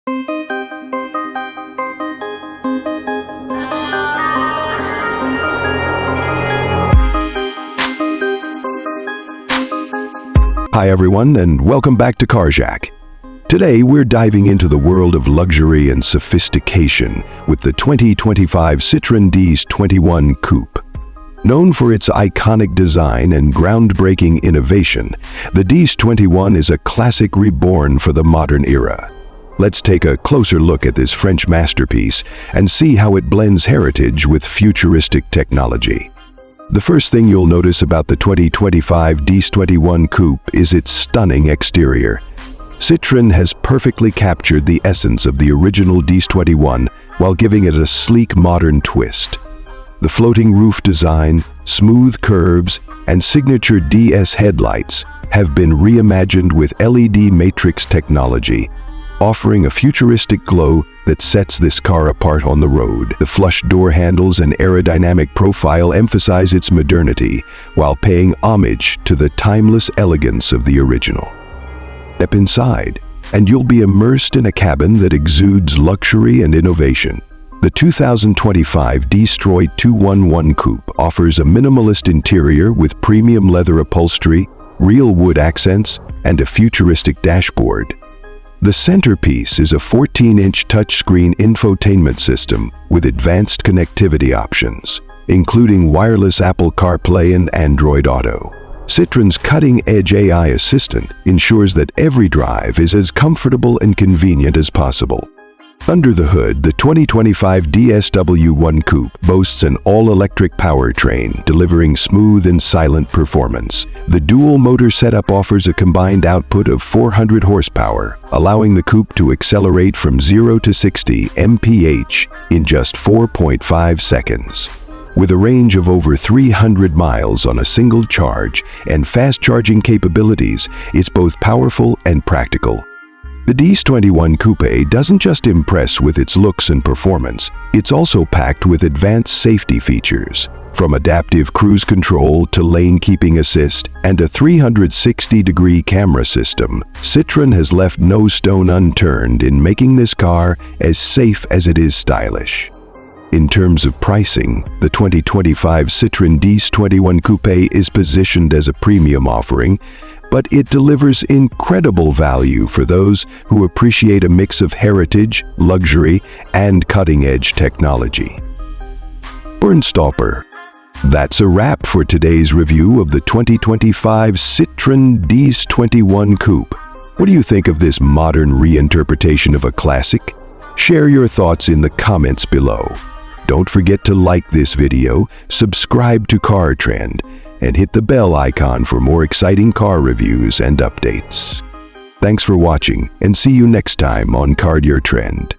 Hi everyone, and welcome back to Carjack. Today we're diving into the world of luxury and sophistication with the 2025 Citroen DS21 Coupe. Known for its iconic design and groundbreaking innovation, the DS21 is a classic reborn for the modern era. Let's take a closer look at this French masterpiece and see how it blends heritage with futuristic technology. The first thing you'll notice about the 2025 DS21 Coupe is its stunning exterior. Citroen has perfectly captured the essence of the original DS21 while giving it a sleek modern twist. The floating roof design, smooth curves, and signature DS headlights have been reimagined with LED matrix technology, offering a futuristic glow that sets this car apart on the road. The flush door handles and aerodynamic profile emphasize its modernity while paying homage to the timeless elegance of the original. Step inside, and you'll be immersed in a cabin that exudes luxury and innovation. The 2025 DS21 Coupe offers a minimalist interior with premium leather upholstery, real wood accents, and a futuristic dashboard. The centerpiece is a 14-inch touchscreen infotainment system with advanced connectivity options, including wireless Apple CarPlay and Android Auto. Citroen's cutting-edge AI assistant ensures that every drive is as comfortable and convenient as possible. Under the hood, the 2025 DS21 Coupe boasts an all-electric powertrain, delivering smooth and silent performance. The dual-motor setup offers a combined output of 400 horsepower, allowing the coupe to accelerate from 0 to 60 mph in just 4.5 seconds. With a range of over 300 miles on a single charge and fast-charging capabilities, it's both powerful and practical. The DS21 Coupe doesn't just impress with its looks and performance, it's also packed with advanced safety features. From adaptive cruise control to lane keeping assist and a 360-degree camera system, Citroen has left no stone unturned in making this car as safe as it is stylish. In terms of pricing, the 2025 Citroen DS21 Coupe is positioned as a premium offering, but it delivers incredible value for those who appreciate a mix of heritage, luxury, and cutting-edge technology. Burnstopper. That's a wrap for today's review of the 2025 Citroen DS21 Coupe. What do you think of this modern reinterpretation of a classic? Share your thoughts in the comments below. Don't forget to like this video, subscribe to Car Trend, and hit the bell icon for more exciting car reviews and updates. Thanks for watching, and see you next time on Car Trend.